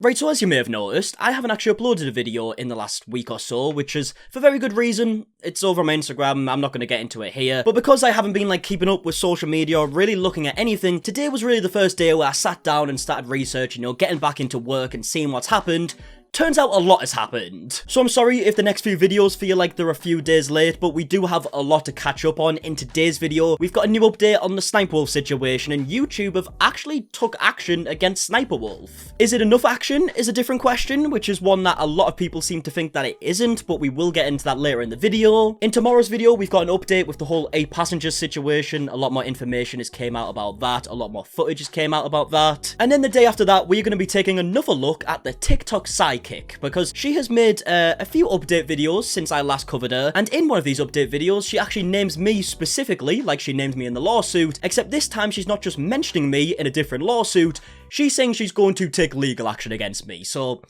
Right, so as you may have noticed, I haven't actually uploaded a video in the last week or so, which is for very good reason. It's over on my Instagram, I'm not going to get into it here, but because I haven't been keeping up with social media or really looking at anything, today was really the first day where I sat down and started researching, getting back into work and seeing what's happened. Turns out a lot has happened. So I'm sorry if the next few videos feel like they're a few days late, but we do have a lot to catch up on. In today's video, we've got a new update on the SSSniperWolf situation, and YouTube have actually took action against SSSniperWolf. Is it enough action is a different question, which is one that a lot of people seem to think that it isn't, but we will get into that later in the video. In tomorrow's video, we've got an update with the whole 8 passengers situation. A lot more information has came out about that, a lot more footage has came out about that. And then the day after that, we're going to be taking another look at the TikTok sidekick, because she has made a few update videos since I last covered her, and in one of these update videos, she actually names me specifically, like she named me in the lawsuit, except this time she's not just mentioning me in a different lawsuit, she's saying she's going to take legal action against me, so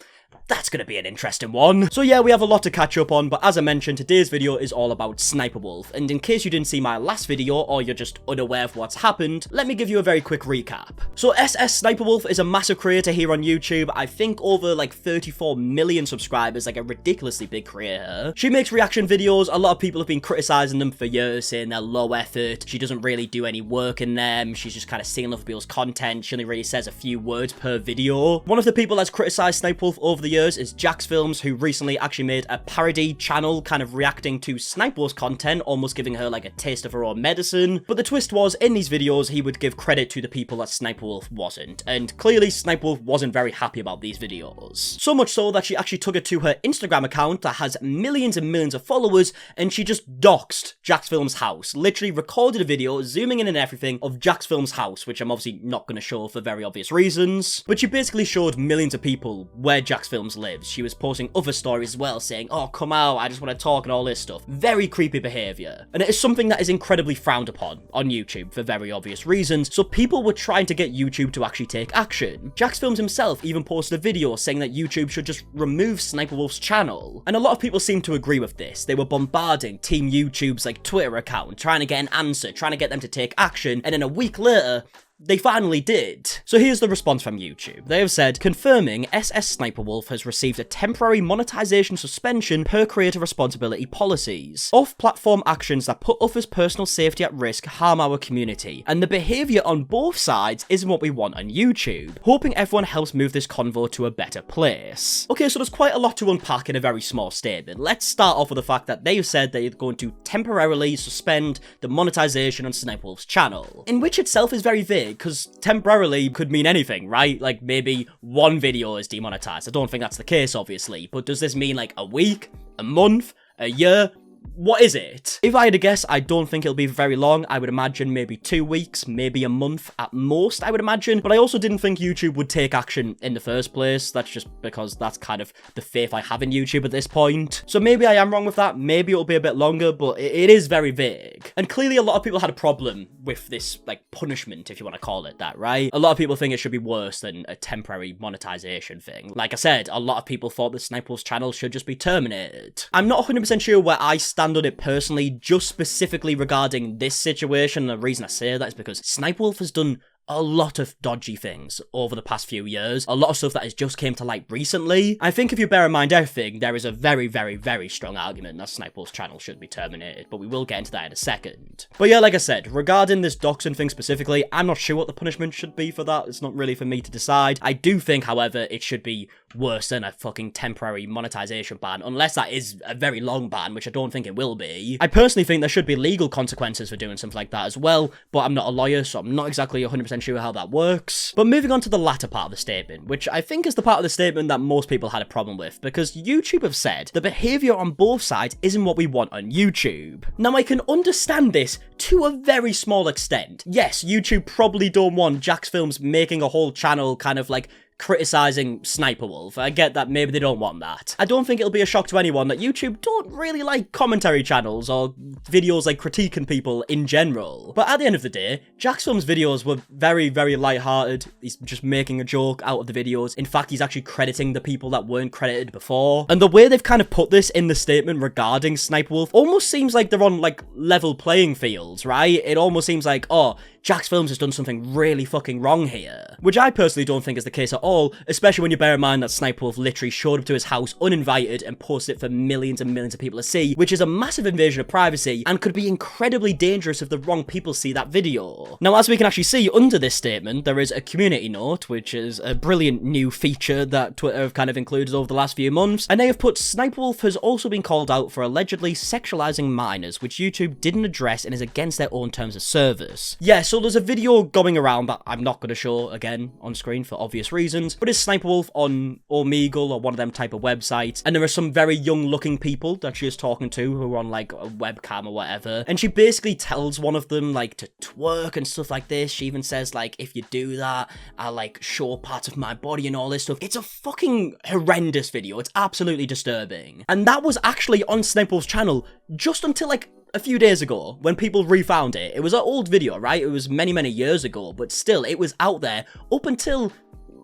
that's going to be an interesting one. So yeah, we have a lot to catch up on, but as I mentioned, today's video is all about SSSniperWolf, and in case you didn't see my last video or you're just unaware of what's happened, let me give you a very quick recap. So SSSniperWolf is a massive creator here on YouTube, I think over 34 million subscribers, a ridiculously big creator. She makes reaction videos, a lot of people have been criticizing them for years, saying they're low effort, she doesn't really do any work in them, she's just kind of stealing other people's content, she only really says a few words per video. One of the people that's criticized SSniperWolf over the years is JacksFilms, who recently actually made a parody channel kind of reacting to SSniperWolf's content, almost giving her a taste of her own medicine. But the twist was, in these videos, he would give credit to the people that SSniperWolf wasn't, and clearly SSniperWolf wasn't very happy about these videos. So much so that she actually took it to her Instagram account that has millions and millions of followers, and she just doxed JacksFilms' house, literally recorded a video, zooming in and everything, of JacksFilms' house, which I'm obviously not going to show for very obvious reasons, but she basically showed millions of people where JacksFilms lives. She was posting other stories as well, saying, oh, come out, I just want to talk and all this stuff. Very creepy behavior. And it is something that is incredibly frowned upon on YouTube for very obvious reasons, so people were trying to get YouTube to actually take action. JacksFilms himself even posted a video saying that YouTube should just remove SSSniperWolf's channel. And a lot of people seem to agree with this. They were bombarding Team YouTube's Twitter account, trying to get an answer, trying to get them to take action, and then a week later, they finally did. So here's the response from YouTube. They have said, confirming SSSniperWolf has received a temporary monetization suspension per creator responsibility policies. Off-platform actions that put others' personal safety at risk harm our community, and the behavior on both sides isn't what we want on YouTube. Hoping everyone helps move this convo to a better place. Okay, so there's quite a lot to unpack in a very small statement. Let's start off with the fact that they've said they're going to temporarily suspend the monetization on SSSniperWolf's channel, in which itself is very vague, because temporarily could mean anything, right? Maybe one video is demonetized. I don't think that's the case, obviously, but does this mean a week, a month, a year? What is it? If I had to guess, I don't think it'll be very long. I would imagine maybe 2 weeks, maybe a month at most, I would imagine. But I also didn't think YouTube would take action in the first place. That's just because that's kind of the faith I have in YouTube at this point. So maybe I am wrong with that. Maybe it'll be a bit longer, but it is very vague. And clearly a lot of people had a problem with this, punishment, if you want to call it that, right? A lot of people think it should be worse than a temporary monetization thing. Like I said, a lot of people thought the SSSniperWolf's channel should just be terminated. I'm not 100% sure where I stand on it personally, just specifically regarding this situation. The reason I say that is because SSSniperWolf has done a lot of dodgy things over the past few years, a lot of stuff that has just came to light recently. I think if you bear in mind everything, there is a very, very, very strong argument that SSSniperWolf's channel should be terminated, but we will get into that in a second. But yeah, like I said, regarding this doxing thing specifically, I'm not sure what the punishment should be for that. It's not really for me to decide. I do think, however, it should be worse than a fucking temporary monetization ban, unless that is a very long ban, which I don't think it will be. I personally think there should be legal consequences for doing something like that as well, but I'm not a lawyer, so I'm not exactly 100% sure how that works. But moving on to the latter part of the statement, which I think is the part of the statement that most people had a problem with, because YouTube have said the behavior on both sides isn't what we want on YouTube. Now, I can understand this to a very small extent. Yes, YouTube probably don't want JacksFilms making a whole channel kind of criticizing SSSniperWolf. I get that maybe they don't want that. I don't think it'll be a shock to anyone that YouTube don't really like commentary channels or videos critiquing people in general. But at the end of the day, JacksFilms' videos were very, very lighthearted. He's just making a joke out of the videos. In fact, he's actually crediting the people that weren't credited before. And the way they've kind of put this in the statement regarding SSSniperWolf almost seems like they're on level playing fields, right? It almost seems like, oh, JacksFilms has done something really fucking wrong here. Which I personally don't think is the case at all, especially when you bear in mind that SSSniperWolf literally showed up to his house uninvited and posted it for millions and millions of people to see, which is a massive invasion of privacy and could be incredibly dangerous if the wrong people see that video. Now, as we can actually see under this statement, there is a community note, which is a brilliant new feature that Twitter have kind of included over the last few months, and they have put SSSniperWolf has also been called out for allegedly sexualizing minors, which YouTube didn't address and is against their own terms of service. Yeah, so there's a video going around that I'm not going to show again on screen for obvious reasons, but it's SSSniperWolf on Omegle or one of them type of websites, and there are some very young looking people that she is talking to who are on like a webcam or whatever, and she basically tells one of them like to twerk and stuff like this. She even says like, if you do that, I'll like show parts of my body and all this stuff. It's a fucking horrendous video. It's absolutely disturbing. And that was actually on SSSniperWolf's channel just until like a few days ago when people refound it. It was an old video, right? It was many, many years ago, but still, it was out there up until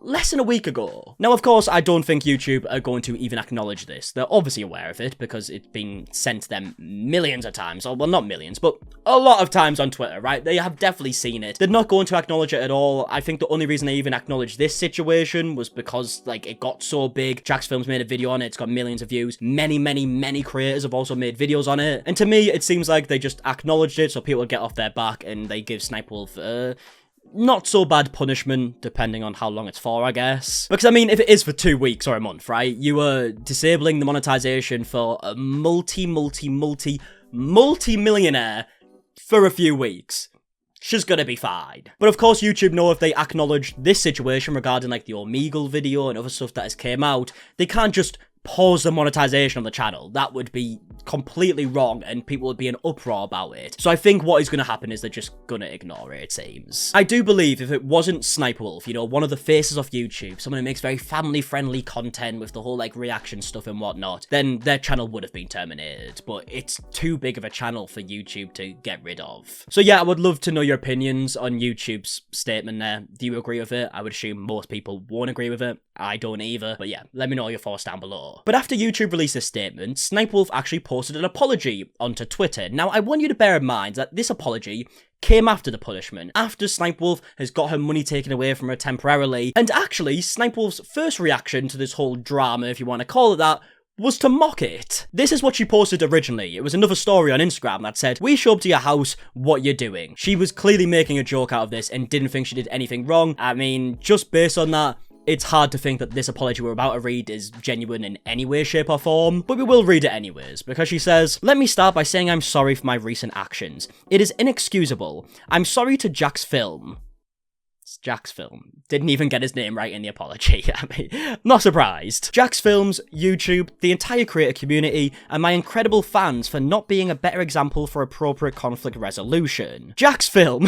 less than a week ago. Now, of course, I don't think YouTube are going to even acknowledge this. They're obviously aware of it because it's been sent to them millions of times. Or, well, not millions, but a lot of times on Twitter, right? They have definitely seen it. They're not going to acknowledge it at all. I think the only reason they even acknowledged this situation was because, like, it got so big. JacksFilms made a video on it. It's got millions of views. Many, many, many creators have also made videos on it. And to me, it seems like they just acknowledged it so people would get off their back and they give SSSniperWolf not so bad punishment, depending on how long it's for, I guess. Because, I mean, if it is for 2 weeks or a month, right, you are disabling the monetization for a multi-millionaire for a few weeks. She's gonna be fine. But of course, YouTube know if they acknowledge this situation regarding, like, the Omegle video and other stuff that has came out, they can't just pause the monetization on the channel. That would be completely wrong and people would be in uproar about it. So I think what is going to happen is they're just going to ignore it, it seems. I do believe if it wasn't SSSniperWolf, you know, one of the faces of YouTube, someone who makes very family-friendly content with the whole, like, reaction stuff and whatnot, then their channel would have been terminated. But it's too big of a channel for YouTube to get rid of. So yeah, I would love to know your opinions on YouTube's statement there. Do you agree with it? I would assume most people won't agree with it. I don't either. But yeah, let me know your thoughts down below. But after YouTube released this statement, SSSniperWolf actually posted an apology onto Twitter. Now, I want you to bear in mind that this apology came after the punishment, after SSSniperWolf has got her money taken away from her temporarily, and actually, SSSniperWolf's first reaction to this whole drama, if you want to call it that, was to mock it. This is what she posted originally. It was another story on Instagram that said, "We show up to your house, what you doing?" She was clearly making a joke out of this and didn't think she did anything wrong. I mean, just based on that, it's hard to think that this apology we're about to read is genuine in any way, shape, or form, but we will read it anyways, because she says, "Let me start by saying I'm sorry for my recent actions. It is inexcusable. I'm sorry to JacksFilm." It's JacksFilm. Didn't even get his name right in the apology. I mean, not surprised. JacksFilms, YouTube, the entire creator community, and my incredible fans for not being a better example for appropriate conflict resolution. JacksFilm.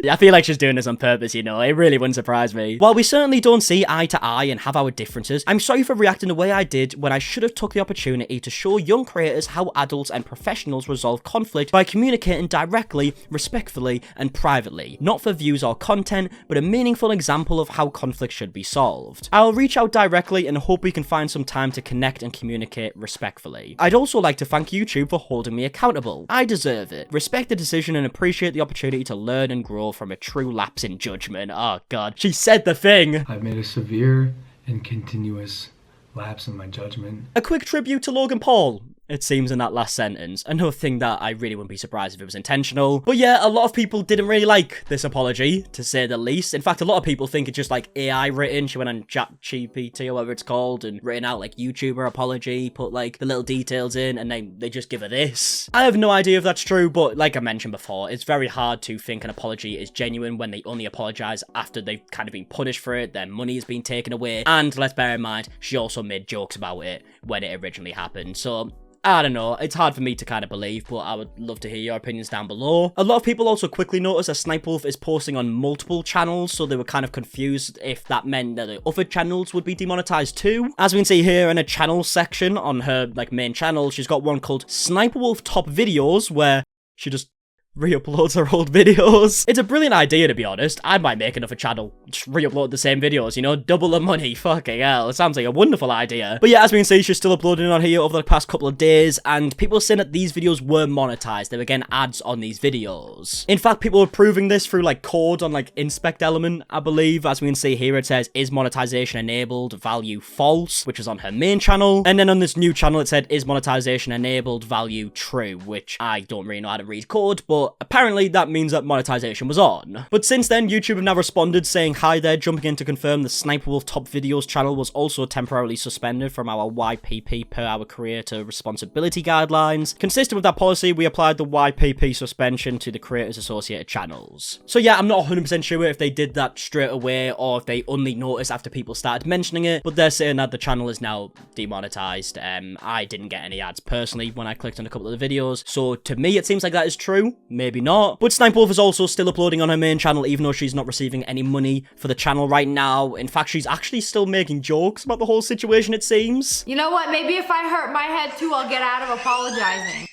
I feel like she's doing this on purpose, you know, it really wouldn't surprise me. While we certainly don't see eye to eye and have our differences, I'm sorry for reacting the way I did when I should have took the opportunity to show young creators how adults and professionals resolve conflict by communicating directly, respectfully, and privately. Not for views or content, but a meaningful example of how conflict should be solved. I'll reach out directly and hope we can find some time to connect and communicate respectfully. I'd also like to thank YouTube for holding me accountable. I deserve it. Respect the decision and appreciate the opportunity to learn and grow from a true lapse in judgment. Oh god, she said the thing! I've made a severe and continuous lapse in my judgment. A quick tribute to Logan Paul, it seems, in that last sentence. Another thing that I really wouldn't be surprised if it was intentional. But yeah, a lot of people didn't really like this apology, to say the least. In fact, a lot of people think it's just like AI written. She went on ChatGPT or whatever it's called and written out like YouTuber apology, put like the little details in, and they just give her this. I have no idea if that's true, but like I mentioned before, it's very hard to think an apology is genuine when they only apologize after they've kind of been punished for it, their money has been taken away, and let's bear in mind, she also made jokes about it when it originally happened. So I don't know, it's hard for me to kind of believe, but I would love to hear your opinions down below. A lot of people also quickly noticed that SSSniperWolf is posting on multiple channels, so they were kind of confused if that meant that the other channels would be demonetized too. As we can see here in a channel section on her like main channel, she's got one called SSSniperWolf Top Videos, where she just re-uploads her old videos. It's a brilliant idea, to be honest. I might make another channel, just re-upload the same videos, you know, double the money. Fucking hell, it sounds like a wonderful idea. But yeah, as we can see, she's still uploading on here over the past couple of days, and people are saying that these videos were monetized. They were getting ads on these videos. In fact, people are proving this through like code on like inspect element, I believe. As we can see here, it says, is monetization enabled, value false, which is on her main channel. And then on this new channel, it said, is monetization enabled, value true, which I don't really know how to read code, but apparently that means that monetization was on. But since then, YouTube have now responded saying, hi there, jumping in to confirm the SSSniperWolf Top Videos channel was also temporarily suspended from our YPP per our creator responsibility guidelines. Consistent with that policy, we applied the YPP suspension to the creators associated channels. So yeah, I'm not 100% sure if they did that straight away or if they only noticed after people started mentioning it, but they're saying that the channel is now demonetized. I didn't get any ads personally when I clicked on a couple of the videos, so to me it seems like that is true. Maybe not. But SSSniperWolf is also still uploading on her main channel, even though she's not receiving any money for the channel right now. In fact, she's actually still making jokes about the whole situation, it seems. You know what? Maybe if I hurt my head too, I'll get out of apologizing.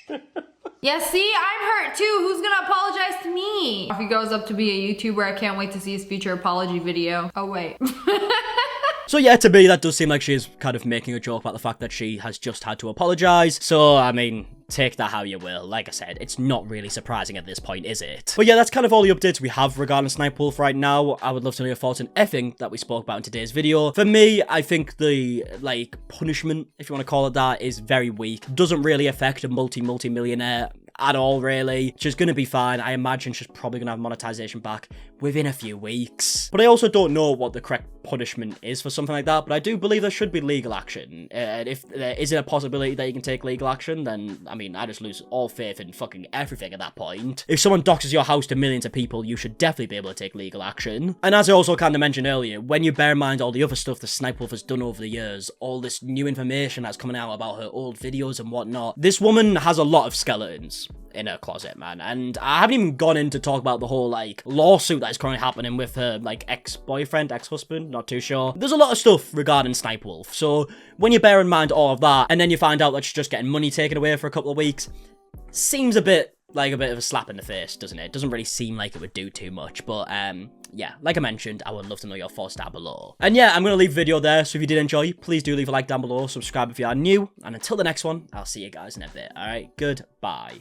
Yeah, see? I'm hurt too. Who's gonna apologize to me? If he goes up to be a YouTuber, I can't wait to see his future apology video. Oh, wait. So yeah, to me, that does seem like she's kind of making a joke about the fact that she has just had to apologize. So, I mean, take that how you will. Like I said, it's not really surprising at this point, is it? But yeah, that's kind of all the updates we have regarding SSSniperWolf right now. I would love to know your thoughts on everything that we spoke about in today's video. For me, I think the, like, punishment, if you want to call it that, is very weak. Doesn't really affect a multi-millionaire at all, really. She's gonna be fine. I imagine she's probably gonna have monetization back within a few weeks. But I also don't know what the correct punishment is for something like that, but I do believe there should be legal action. If there isn't a possibility that you can take legal action, then, I mean, I just lose all faith in fucking everything at that point. If someone doxes your house to millions of people, you should definitely be able to take legal action. And as I also kind of mentioned earlier, when you bear in mind all the other stuff the SSSniperWolf has done over the years, all this new information that's coming out about her old videos and whatnot, this woman has a lot of skeletons in her closet, man. And I haven't even gone in to talk about the whole, like, lawsuit that is currently happening with her, like, ex-boyfriend, ex-husband, not too sure. There's a lot of stuff regarding SSSniperWolf, so when you bear in mind all of that, and then you find out that she's just getting money taken away for a couple of weeks, seems a bit like a bit of a slap in the face, doesn't it? It doesn't really seem like it would do too much, but, yeah, like I mentioned, I would love to know your thoughts down below. And yeah, I'm going to leave the video there, so if you did enjoy, please do leave a like down below, subscribe if you are new, and until the next one, I'll see you guys in a bit, alright? Goodbye.